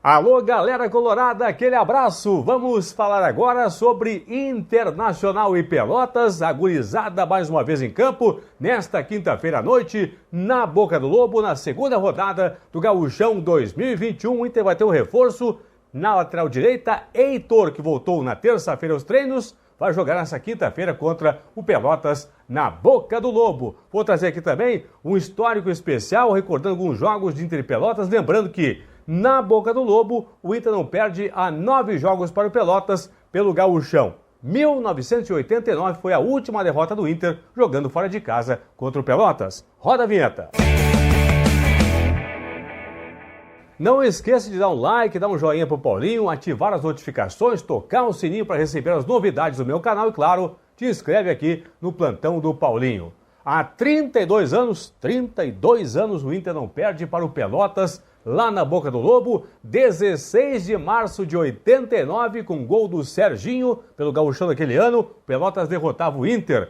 Alô, galera colorada, aquele abraço! Vamos falar agora sobre Internacional e Pelotas, a gurizada mais uma vez em campo, nesta quinta-feira à noite, na Boca do Lobo, na segunda rodada do Gauchão 2021. O Inter vai ter um reforço na lateral direita, Heitor, que voltou na terça-feira aos treinos, vai jogar nessa quinta-feira contra o Pelotas na Boca do Lobo. Vou trazer aqui também um histórico especial, recordando alguns jogos de Inter e Pelotas, lembrando que na Boca do Lobo, o Inter não perde há 9 jogos para o Pelotas pelo Gauchão. 1989 foi a última derrota do Inter jogando fora de casa contra o Pelotas. Roda a vinheta. Não esqueça de dar um like, dar um joinha pro Paulinho, ativar as notificações, tocar o sininho para receber as novidades do meu canal e, claro, te inscreve aqui no Plantão do Paulinho. Há 32 anos o Inter não perde para o Pelotas lá na Boca do Lobo, 16 de março de 89, com gol do Serginho pelo Gauchão daquele ano. Pelotas derrotava o Inter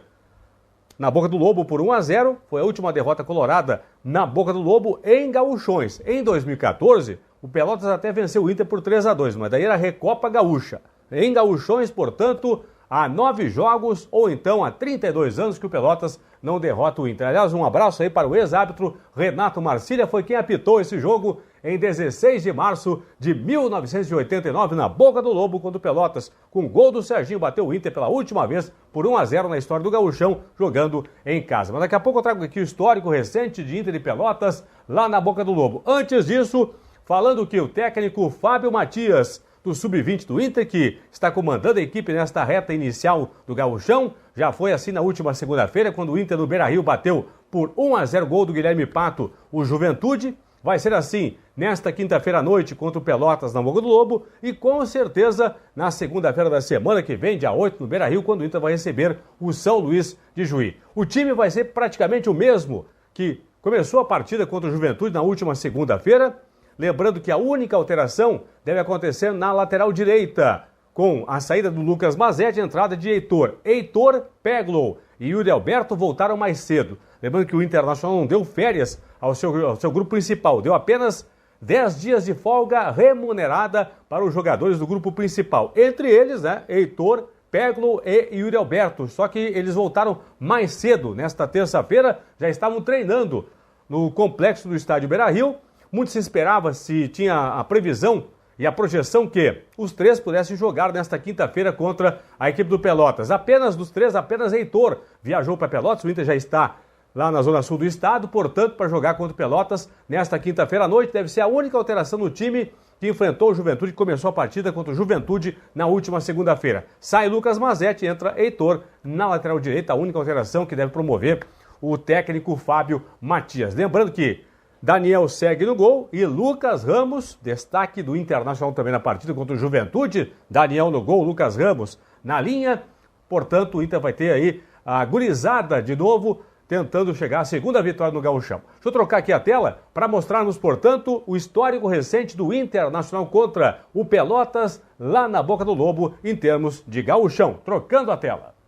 na Boca do Lobo por 1-0, foi a última derrota colorada na Boca do Lobo em Gauchões. Em 2014, o Pelotas até venceu o Inter por 3-2, mas daí era Recopa Gaúcha. Em Gauchões, portanto, há 9 jogos, ou então há 32 anos que o Pelotas não derrota o Inter. Aliás, um abraço aí para o ex-árbitro Renato Marcília, foi quem apitou esse jogo em 16 de março de 1989, na Boca do Lobo, quando o Pelotas, com gol do Serginho, bateu o Inter pela última vez por 1-0 na história do Gauchão, jogando em casa. Mas daqui a pouco eu trago aqui o histórico recente de Inter e Pelotas lá na Boca do Lobo. Antes disso, falando que o técnico Fábio Matias, do Sub-20 do Inter, que está comandando a equipe nesta reta inicial do Gauchão, já foi assim na última segunda-feira, quando o Inter no Beira-Rio bateu por 1-0 gol do Guilherme Pato, o Juventude. Vai ser assim nesta quinta-feira à noite contra o Pelotas na Boca do Lobo e com certeza na segunda-feira da semana que vem, dia 8, no Beira-Rio, quando o Inter vai receber o São Luís de Juí. O time vai ser praticamente o mesmo que começou a partida contra o Juventude na última segunda-feira. Lembrando que a única alteração deve acontecer na lateral direita, com a saída do Lucas Mazetti e a entrada de Heitor. Heitor, Peglow e Yuri Alberto voltaram mais cedo. Lembrando que o Internacional não deu férias ao seu grupo principal, deu apenas 10 dias de folga remunerada para os jogadores do grupo principal. Entre eles, Heitor, Peglow e Yuri Alberto. Só que eles voltaram mais cedo. Nesta terça-feira já estavam treinando no complexo do estádio Beira-Rio. Muito se esperava, se tinha a previsão e a projeção que os três pudessem jogar nesta quinta-feira contra a equipe do Pelotas. Apenas dos três, apenas Heitor viajou para Pelotas. O Inter já está lá na zona sul do estado, portanto, para jogar contra o Pelotas nesta quinta-feira à noite. Deve ser a única alteração no time que enfrentou o Juventude, que começou a partida contra o Juventude na última segunda-feira. Sai Lucas Mazetti, entra Heitor na lateral direita, a única alteração que deve promover o técnico Fábio Matias. Lembrando que Daniel segue no gol e Lucas Ramos, destaque do Internacional também na partida contra o Juventude. Daniel no gol, Lucas Ramos na linha. Portanto, o Inter vai ter aí a gurizada de novo, tentando chegar à segunda vitória no Gauchão. Deixa eu trocar aqui a tela para mostrarmos, portanto, o histórico recente do Internacional contra o Pelotas lá na Boca do Lobo em termos de Gauchão. Trocando a tela.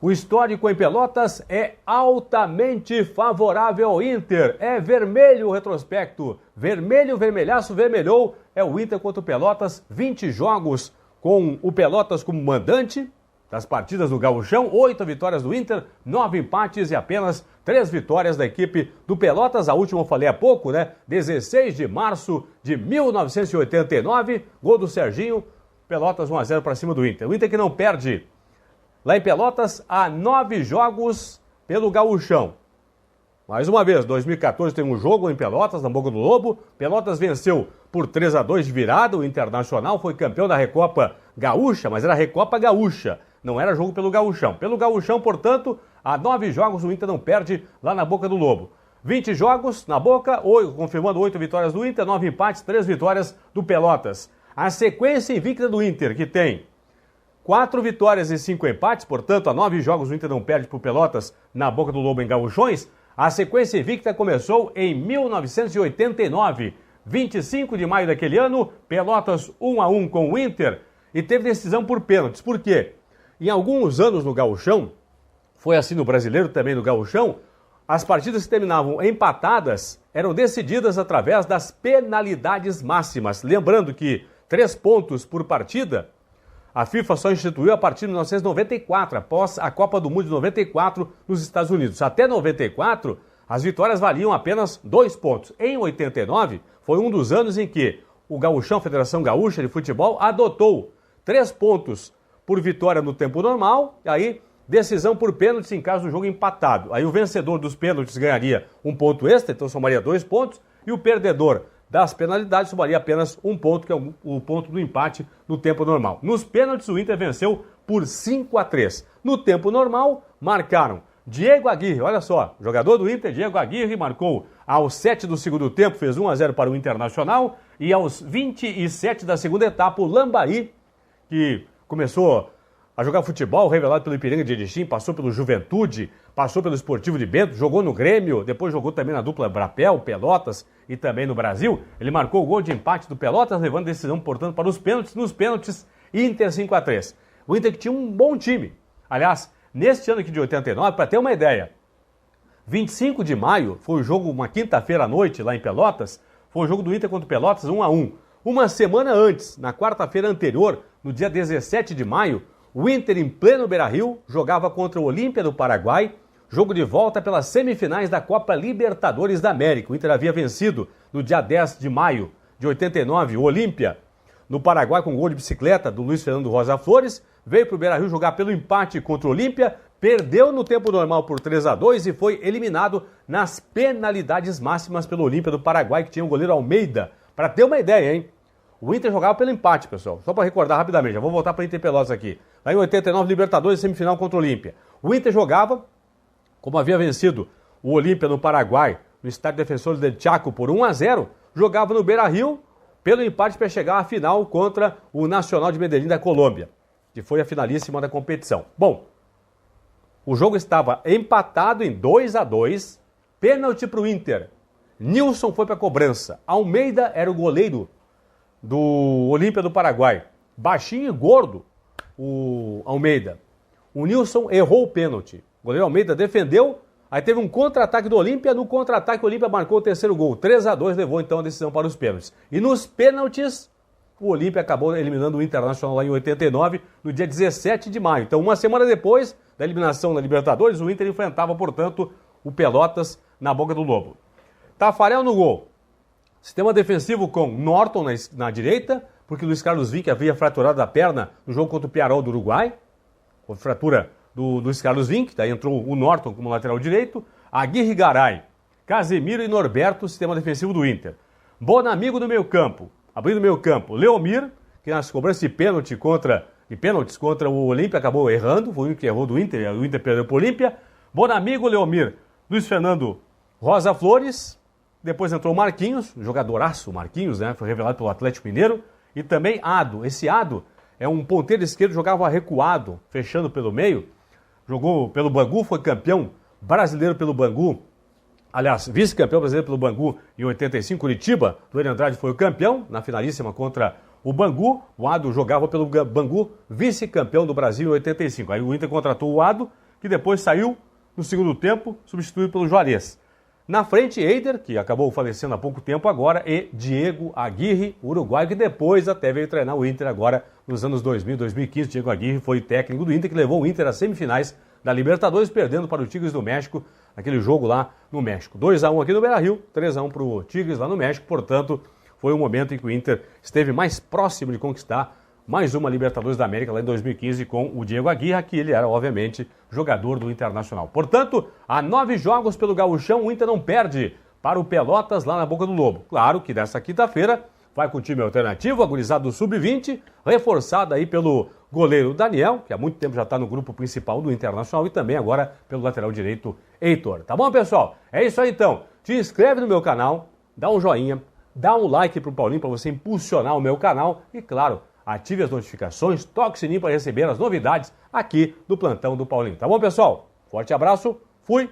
O histórico em Pelotas é altamente favorável ao Inter. É vermelho o retrospecto. Vermelho, vermelhaço, vermelhou. É o Inter contra o Pelotas. 20 jogos com o Pelotas como mandante das partidas do Gauchão. 8 vitórias do Inter, 9 empates e apenas 3 vitórias da equipe do Pelotas. A última eu falei há pouco, 16 de março de 1989. Gol do Serginho. Pelotas 1-0 para cima do Inter. O Inter que não perde lá em Pelotas, há 9 jogos pelo Gauchão. Mais uma vez, 2014 tem um jogo em Pelotas, na Boca do Lobo. Pelotas venceu por 3-2 de virada. O Internacional foi campeão da Recopa Gaúcha, mas era Recopa Gaúcha. Não era jogo pelo Gauchão. Pelo Gauchão, portanto, há 9 jogos o Inter não perde lá na Boca do Lobo. 20 jogos na Boca, confirmando 8 vitórias do Inter, 9 empates, 3 vitórias do Pelotas. A sequência invicta do Inter, que tem 4 vitórias e 5 empates, portanto, há 9 jogos o Inter não perde para o Pelotas na Boca do Lobo em Gauchões. A sequência invicta começou em 1989. 25 de maio daquele ano, Pelotas 1-1 com o Inter e teve decisão por pênaltis. Por quê? Em alguns anos no Gauchão, foi assim no Brasileiro também no Gauchão, as partidas que terminavam empatadas eram decididas através das penalidades máximas. Lembrando que 3 pontos por partida, a FIFA só instituiu a partir de 1994, após a Copa do Mundo de 94 nos Estados Unidos. Até 94, as vitórias valiam apenas 2 pontos. Em 89, foi um dos anos em que o Gauchão, Federação Gaúcha de Futebol, adotou 3 pontos por vitória no tempo normal, e aí decisão por pênaltis em caso do jogo empatado. Aí o vencedor dos pênaltis ganharia 1 ponto extra, então somaria 2 pontos, e o perdedor das penalidades somaria apenas 1 ponto, que é o ponto do empate no tempo normal. Nos pênaltis, o Inter venceu por 5-3. No tempo normal, marcaram Diego Aguirre, olha só, jogador do Inter, Diego Aguirre, marcou aos 7 do segundo tempo, fez 1-0 para o Internacional, e aos 27 da segunda etapa, o Lambaí, que começou a jogar futebol, revelado pelo Ipiranga de Erechim, passou pelo Juventude, passou pelo Esportivo de Bento, jogou no Grêmio, depois jogou também na dupla Brapel, Pelotas e também no Brasil. Ele marcou o gol de empate do Pelotas, levando a decisão, portanto, para os pênaltis. Nos pênaltis, Inter 5-3. O Inter que tinha um bom time. Aliás, neste ano aqui de 89, para ter uma ideia, 25 de maio foi o jogo, uma quinta-feira à noite, lá em Pelotas, foi o jogo do Inter contra o Pelotas, 1-1. Uma semana antes, na quarta-feira anterior, no dia 17 de maio, o Inter, em pleno Beira-Rio, jogava contra o Olímpia do Paraguai, jogo de volta pelas semifinais da Copa Libertadores da América. O Inter havia vencido no dia 10 de maio de 89 o Olímpia no Paraguai com gol de bicicleta do Luiz Fernando Rosa Flores, veio para o Beira-Rio jogar pelo empate contra o Olímpia, perdeu no tempo normal por 3-2 e foi eliminado nas penalidades máximas pelo Olímpia do Paraguai, que tinha o goleiro Almeida. Para ter uma ideia, hein? O Inter jogava pelo empate, pessoal. Só para recordar rapidamente, já vou voltar para o Inter Pelotas aqui. Lá em 89, Libertadores, semifinal contra o Olímpia. O Inter jogava, como havia vencido o Olímpia no Paraguai, no Estádio Defensor del Chaco por 1-0, jogava no Beira-Rio pelo empate para chegar à final contra o Nacional de Medellín da Colômbia, que foi a finalíssima da competição. Bom, o jogo estava empatado em 2-2, pênalti para o Inter. Nilson foi para a cobrança. Almeida era o goleiro do Olímpia do Paraguai. Baixinho e gordo, o Almeida. O Nilson errou o pênalti. O goleiro Almeida defendeu, aí teve um contra-ataque do Olímpia. No contra-ataque, o Olímpia marcou o terceiro gol. 3-2, levou então a decisão para os pênaltis. E nos pênaltis, o Olímpia acabou eliminando o Internacional lá em 89, no dia 17 de maio. Então, uma semana depois da eliminação da Libertadores, o Inter enfrentava, portanto, o Pelotas na Boca do Lobo. Tafarel no gol. Sistema defensivo com Norton na direita, porque Luiz Carlos Vinck havia fraturado a perna no jogo contra o Pearol do Uruguai. Com fratura do Luiz Carlos Vinck, daí entrou o Norton como lateral direito. Aguirre, Garay, Casemiro e Norberto, sistema defensivo do Inter. Bonamigo no meio campo. Abrindo o meio campo, Leomir, que nas cobranças de pênaltis contra o Olímpia acabou errando, foi o único que errou do Inter, o Inter perdeu para o Olímpia. Bonamigo, Leomir, Luiz Fernando Rosa Flores, depois entrou o Marquinhos, jogadoraço Marquinhos, né? Foi revelado pelo Atlético Mineiro, e também Ado. Esse Ado é um ponteiro esquerdo, jogava recuado, fechando pelo meio, jogou pelo Bangu, foi campeão brasileiro pelo Bangu, aliás, vice-campeão brasileiro pelo Bangu em 85, Curitiba, Duane Andrade foi o campeão, na finalíssima contra o Bangu. O Ado jogava pelo Bangu, vice-campeão do Brasil em 85. Aí o Inter contratou o Ado, que depois saiu no segundo tempo, substituído pelo Juarez. Na frente, Eider, que acabou falecendo há pouco tempo agora, e Diego Aguirre, uruguaio, que depois até veio treinar o Inter agora nos anos 2000, 2015. Diego Aguirre foi técnico do Inter, que levou o Inter às semifinais da Libertadores, perdendo para o Tigres do México, naquele jogo lá no México. 2-1 aqui no Beira-Rio, 3-1 para o Tigres lá no México. Portanto, foi um momento em que o Inter esteve mais próximo de conquistar mais uma Libertadores da América lá em 2015 com o Diego Aguirre, que ele era, obviamente, jogador do Internacional. Portanto, há 9 jogos pelo Gauchão, o Inter não perde para o Pelotas lá na Boca do Lobo. Claro que nessa quinta-feira vai com o time alternativo, agorizado do Sub-20, reforçado aí pelo goleiro Daniel, que há muito tempo já está no grupo principal do Internacional, e também agora pelo lateral direito Heitor. Tá bom, pessoal? É isso aí então. Te inscreve no meu canal, dá um joinha, dá um like pro Paulinho para você impulsionar o meu canal e, claro, ative as notificações, toque o sininho para receber as novidades aqui do Plantão do Paulinho. Tá bom, pessoal? Forte abraço, fui!